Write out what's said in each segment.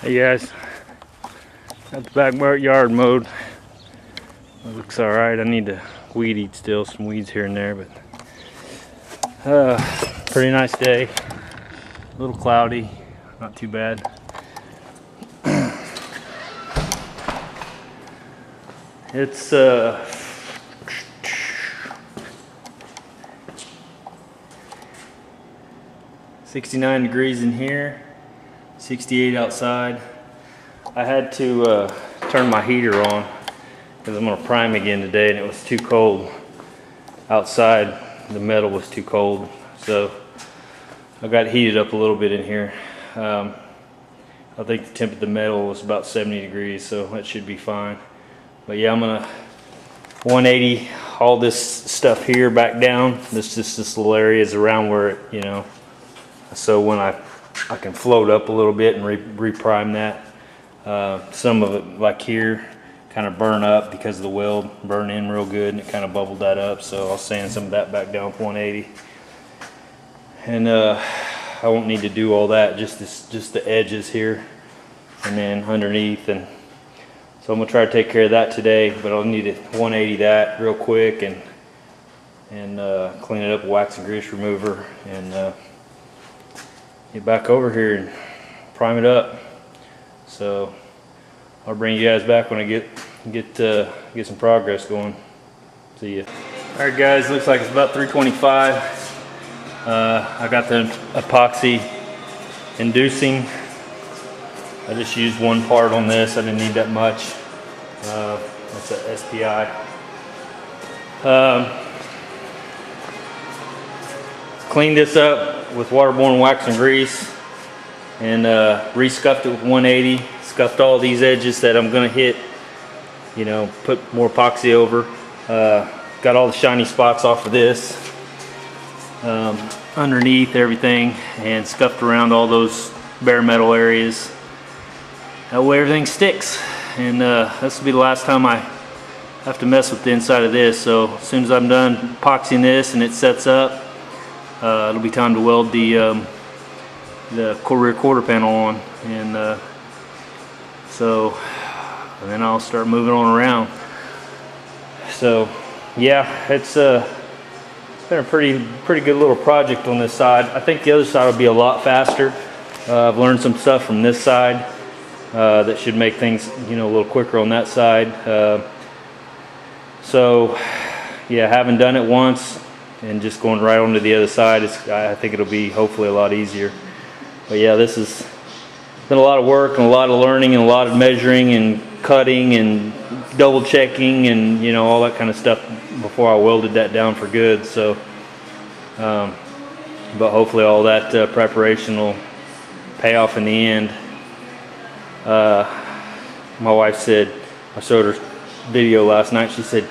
Hey guys, got the backyard mowed. It looks alright. I need to weed eat still, some weeds here and there, but pretty nice day. A little cloudy, not too bad. It's 69 degrees in here, 68 outside. I had to turn my heater on because I'm going to prime again today, and it was too cold outside. The metal was too cold, so I got heated up a little bit in here. I think the temp of the metal was about 70 degrees, so that should be fine. But yeah, I'm gonna 180 all this stuff here back down. This little area is around where it, you know, so when I can float up a little bit and reprime that. Some of it, like here, kind of burn up because of the weld, burn in real good, and it kind of bubbled that up. So I'll sand some of that back down to 180. And I won't need to do all that, just the edges here, and then underneath. And so I'm gonna try to take care of that today, but I'll need to 180 that real quick and clean it up with wax and grease remover, and get back over here and prime it up. So I'll bring you guys back when I get some progress going. See ya. All right, guys. Looks like it's about 3:25. I got the epoxy inducing. I just used one part on this. I didn't need that much. That's a SPI. Cleaned this up with waterborne wax and grease, and re-scuffed it with 180. Scuffed all these edges that I'm gonna hit, you know, put more epoxy over. Got all the shiny spots off of this, underneath everything, and scuffed around all those bare metal areas. That way everything sticks, and this will be the last time I have to mess with the inside of this. So as soon as I'm done epoxying this and it sets up, it'll be time to weld the rear quarter panel on, and and then I'll start moving on around. So yeah, it's been a pretty good little project on this side. I think the other side will be a lot faster. I've learned some stuff from this side that should make things, you know, a little quicker on that side. So yeah, having done it once and just going right onto the other side, I think it'll be hopefully a lot easier. But yeah, this has been a lot of work and a lot of learning and a lot of measuring and cutting and double checking and, you know, all that kind of stuff before I welded that down for good. So but hopefully all that preparation will pay off in the end. My wife said, I showed her video last night, she said,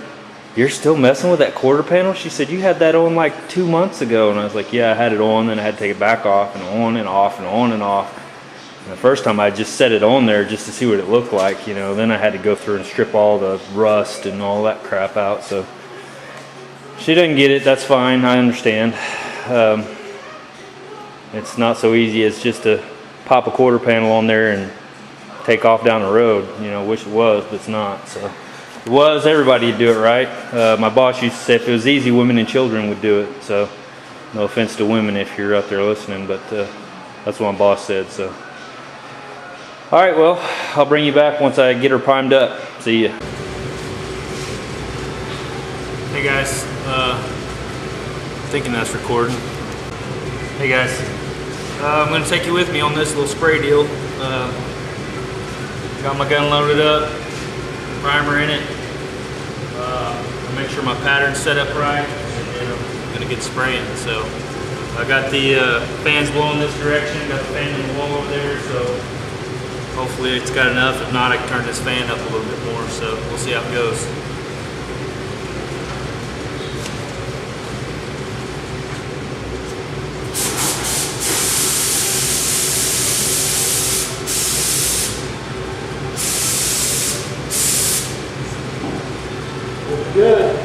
"You're still messing with that quarter panel?" She said, "You had that on like 2 months ago." And I was like, "Yeah, I had it on, then I had to take it back off, and on and off and on and off." And the first time I just set it on there just to see what it looked like, you know. Then I had to go through and strip all the rust and all that crap out. So she doesn't get it, that's fine, I understand. It's not so easy as just to pop a quarter panel on there and take off down the road. You know, wish it was, but it's not. So if it was, everybody would do it, right? My boss used to say if it was easy, women and children would do it. So no offense to women if you're out there listening, but that's what my boss said. So all right, well, I'll bring you back once I get her primed up. See ya. Hey guys, thinking that's recording. Hey guys, I'm gonna take you with me on this little spray deal. Got my gun loaded up, primer in it. Make sure my pattern's set up right, and then I'm gonna get spraying. So I got the fans blowing this direction, got the fan in the wall over there, so hopefully it's got enough. If not, I can turn this fan up a little bit more, so we'll see how it goes. Good.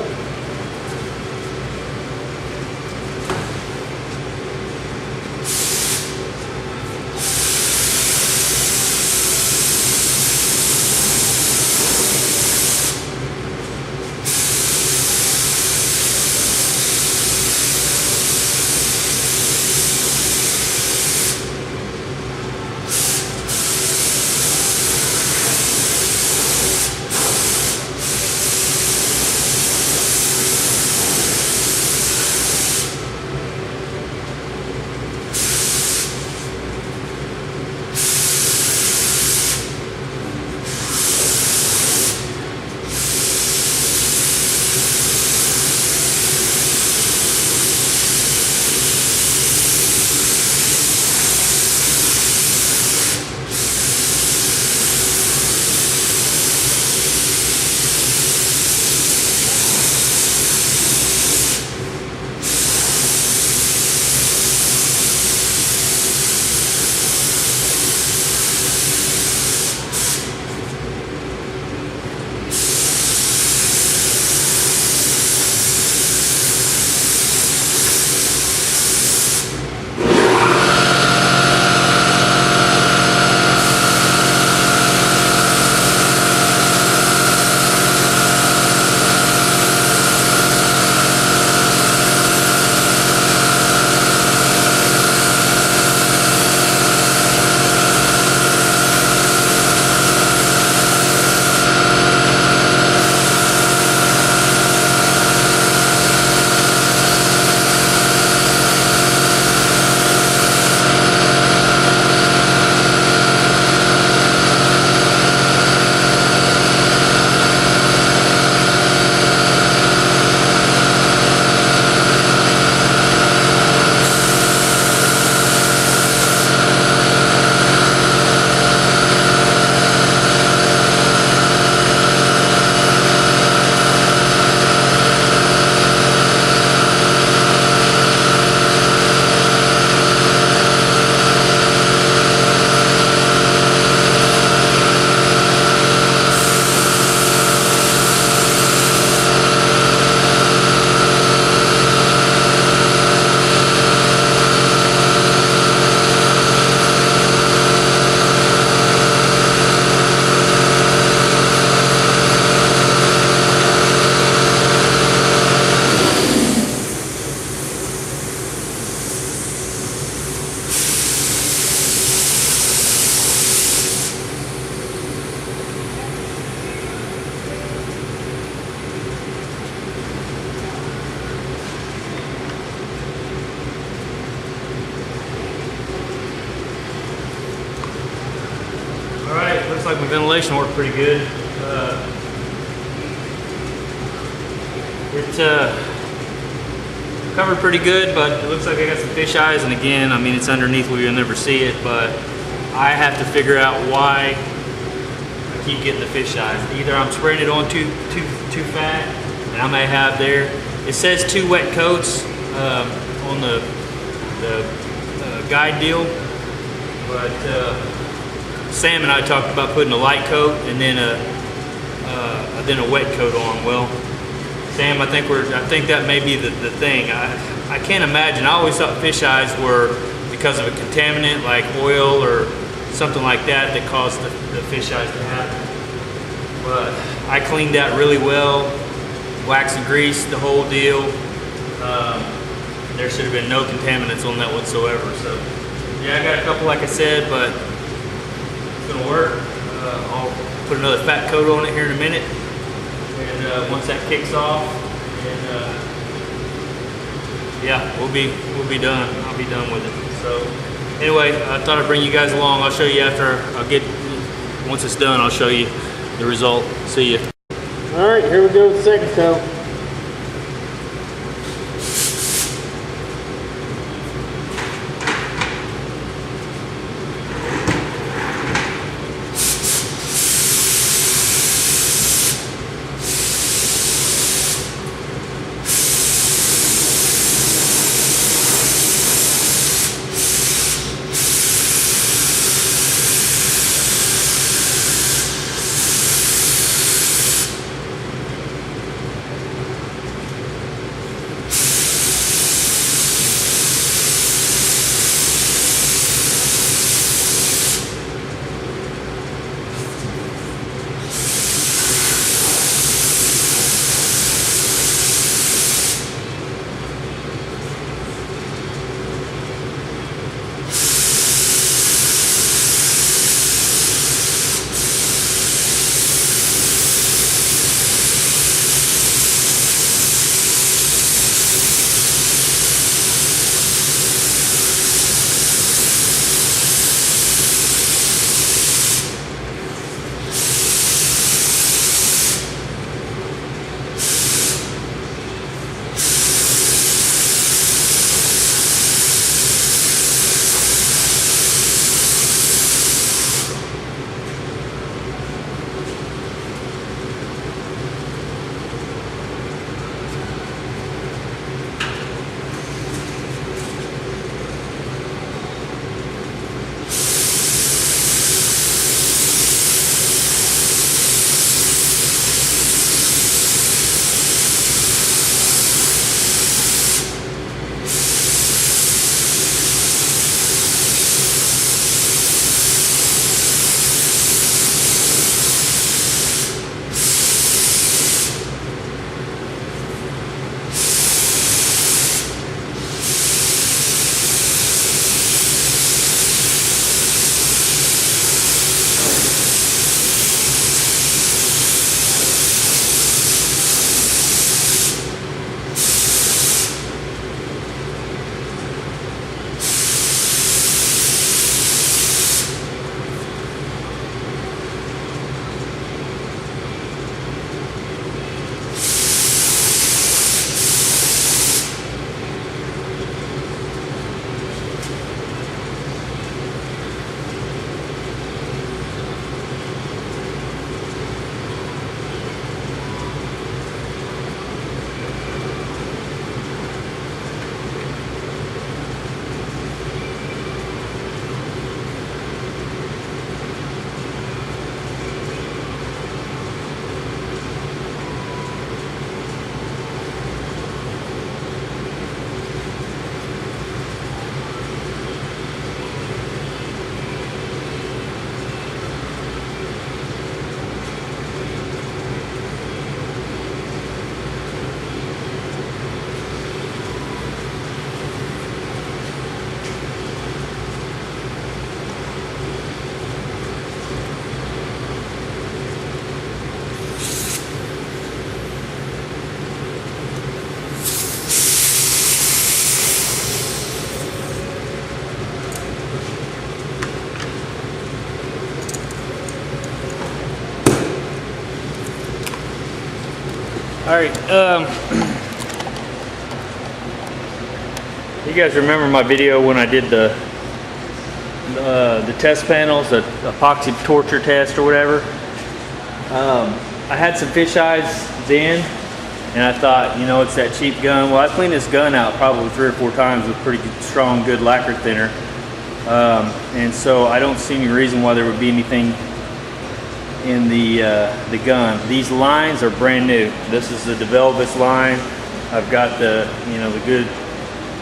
like my ventilation worked pretty good. It covered pretty good, but it looks like I got some fish eyes, and again, I mean, it's underneath where you'll never see it, but I have to figure out why I keep getting the fish eyes. Either I'm spraying it on too fat, and I may have there. It says 2 wet coats on the guide deal, but Sam and I talked about putting a light coat and then a wet coat on. Well, Sam, I think that may be the thing. I can't imagine. I always thought fish eyes were because of a contaminant like oil or something like that that caused the fish eyes to happen. But I cleaned that really well, wax and grease, the whole deal. There should have been no contaminants on that whatsoever. So yeah, I got a couple like I said, but it's gonna work. I'll put another fat coat on it here in a minute. And once that kicks off, and yeah, we'll be done. I'll be done with it. So anyway, I thought I'd bring you guys along. I'll show you after once it's done, I'll show you the result. See you. All right, here we go with the second coat. All right, you guys remember my video when I did the test panels, the epoxy torture test or whatever? I had some fish eyes then, and I thought, you know, it's that cheap gun. Well, I cleaned this gun out probably 3 or 4 times with pretty strong, good lacquer thinner. And so I don't see any reason why there would be anything in the gun. These lines are brand new. This is the DeVelvis line. I've got the, you know, the good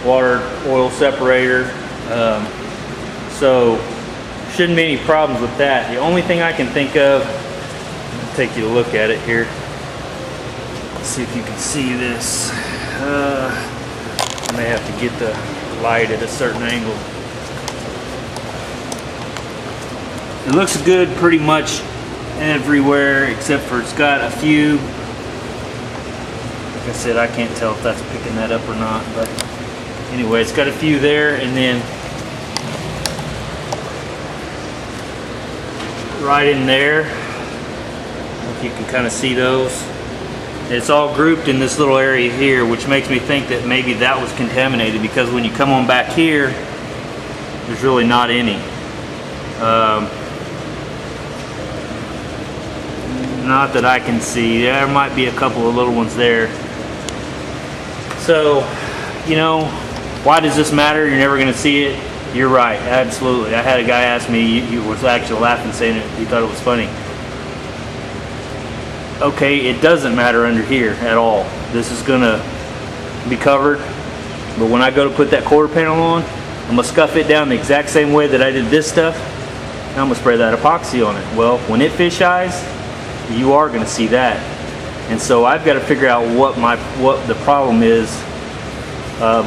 water oil separator. So shouldn't be any problems with that. The only thing I can think of, I'll take you a look at it here. Let's see if you can see this. I may have to get the light at a certain angle. It looks good pretty much everywhere except for it's got a few. Like I said, I can't tell if that's picking that up or not, but anyway, it's got a few there, and then right in there, if you can kind of see those, it's all grouped in this little area here, which makes me think that maybe that was contaminated, because when you come on back here, there's really not any. Not that I can see. There might be a couple of little ones there. So, you know, why does this matter? You're never going to see it. You're right, absolutely. I had a guy ask me, he was actually laughing, saying it, he thought it was funny. Okay, it doesn't matter under here at all. This is going to be covered, but when I go to put that quarter panel on, I'm going to scuff it down the exact same way that I did this stuff, and I'm going to spray that epoxy on it. Well, when it fish eyes, you are going to see that. And so I've got to figure out what the problem is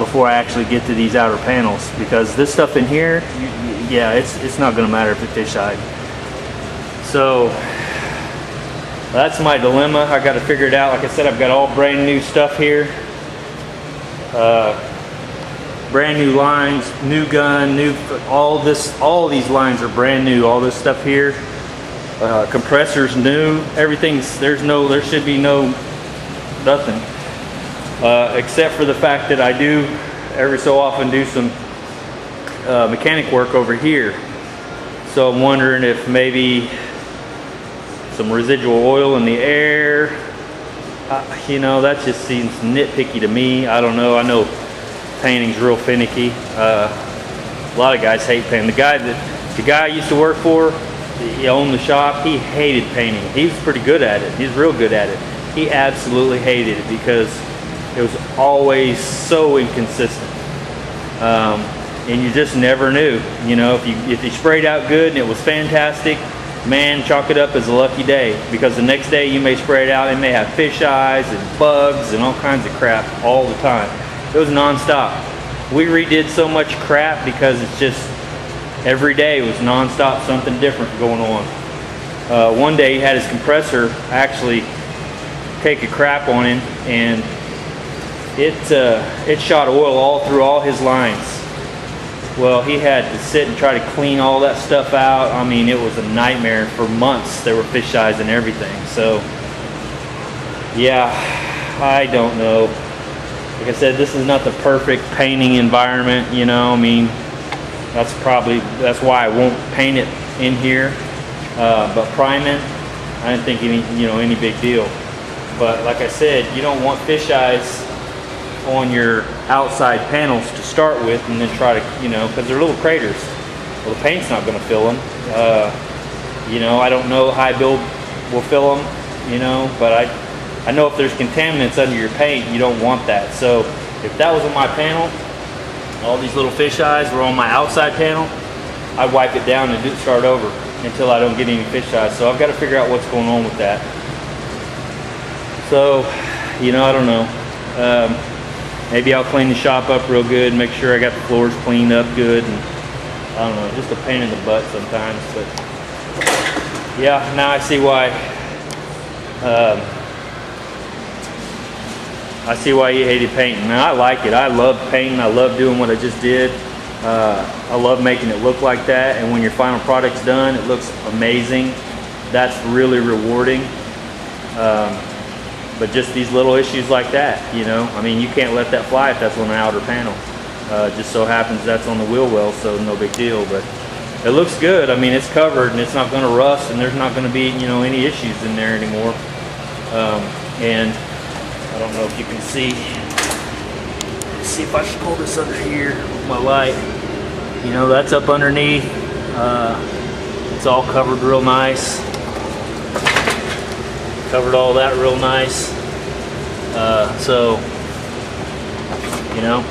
before I actually get to these outer panels, because this stuff in here, yeah, it's not going to matter if it fish eyed. So that's my dilemma. I got to figure it out. Like I said, I've got all brand new stuff here, brand new lines, new gun, new all these lines are brand new. All this stuff here, compressors new, everything's there should be nothing. Except for the fact that I do every so often do some mechanic work over here. So I'm wondering if maybe some residual oil in the air. You know, that just seems nitpicky to me. I don't know. I know painting's real finicky. A lot of guys hate painting. The guy I used to work for, he owned the shop. He hated painting. He was pretty good at it. He was real good at it. He absolutely hated it because it was always so inconsistent, and you just never knew. You know, if you sprayed out good and it was fantastic, man, chalk it up as a lucky day, because the next day you may spray it out, it may have fish eyes and bugs and all kinds of crap all the time. It was non-stop. We redid so much crap because it's just every day was non-stop something different going on. One day he had his compressor actually take a crap on him, and it shot oil all through all his lines. Well, he had to sit and try to clean all that stuff out. I mean, it was a nightmare for months. There were fish eyes and everything. So, yeah, I don't know. Like I said, this is not the perfect painting environment, you know. I mean, that's why I won't paint it in here. But priming, I didn't think any big deal. But like I said, you don't want fish eyes on your outside panels to start with, and then try to, because they're little craters. Well, the paint's not going to fill them. I don't know high build will fill them, but I know if there's contaminants under your paint, you don't want that. So if that was on my panel, all these little fish eyes were on my outside panel, I'd wipe it down and start over until I don't get any fish eyes. So I've got to figure out what's going on with that. So, I don't know. Maybe I'll clean the shop up real good, make sure I got the floors cleaned up good, and I don't know, just a pain in the butt sometimes. But yeah, now I see why. I see why you hated painting. Now I like it. I love painting. I love doing what I just did. I love making it look like that, and when your final product's done, it looks amazing. That's really rewarding. But just these little issues like that, you know, I mean, you can't let that fly if that's on the outer panel. Just so happens that's on the wheel well, so no big deal. But it looks good. I mean, it's covered and it's not going to rust, and there's not going to be, you know, any issues in there anymore. And I don't know if you can see. Let's see if I can pull this under here with my light. You know, that's up underneath. It's all covered real nice. Covered all that real nice. So, you know,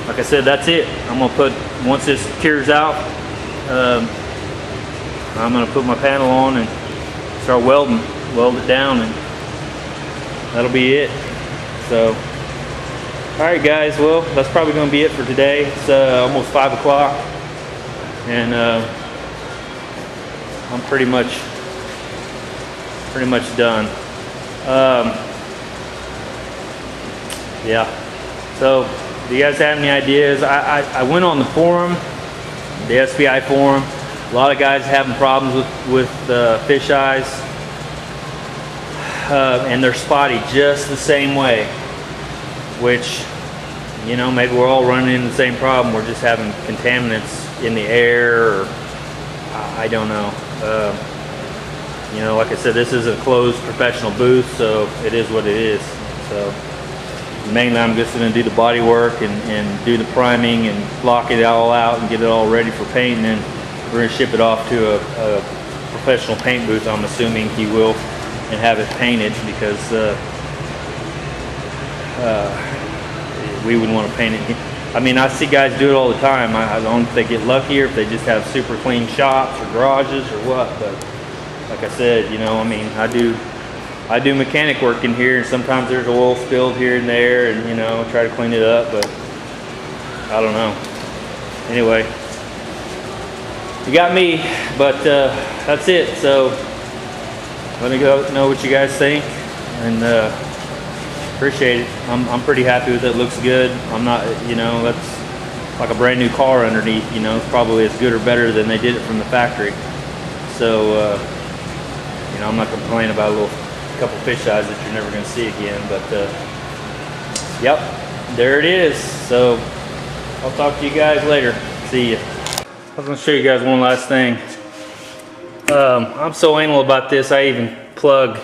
like I said, that's it. I'm gonna put, once this cures out, I'm gonna put my panel on and start weld it down, and that'll be it. So, all right, guys. Well, that's probably gonna be it for today. It's almost 5 o'clock, and I'm pretty much done. Yeah. So, do you guys have any ideas? I went on the forum, the SPI forum. A lot of guys having problems with fish eyes, and they're spotty just the same way. Which, you know, maybe we're all running into the same problem. We're just having contaminants in the air, or I don't know. You know, like I said, this is a closed professional booth, so it is what it is. So mainly I'm just going to do the body work and do the priming and block it all out and get it all ready for paint, and then we're going to ship it off to a professional paint booth, I'm assuming he will, and have it painted, because we wouldn't want to paint it. I mean, I see guys do it all the time. I don't know if they get lucky or if they just have super clean shops or garages or what, but like I said, you know, I mean, I do mechanic work in here, and sometimes there's oil spilled here and there, and, you know, try to clean it up, but I don't know. Anyway, you got me, but that's it. So let me go know what you guys think, and appreciate it. I'm pretty happy with it. Looks good. I'm not, you know, that's like a brand new car underneath, you know. It's probably as good or better than they did it from the factory. So you know, I'm not complaining about a couple fish eyes that you're never going to see again, but yep, there it is. So I'll talk to you guys later. See ya. I was going to show you guys one last thing. I'm so anal about this, I even plug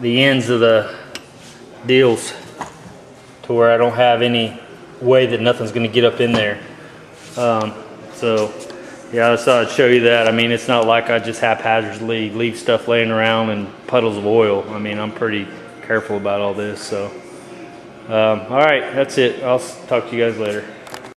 the ends of the deals to where I don't have any way that nothing's going to get up in there. So yeah, I just thought I'd show you that. I mean, it's not like I just haphazardly leave stuff laying around and puddles of oil. I mean, I'm pretty careful about all this. So all right, that's it. I'll talk to you guys later.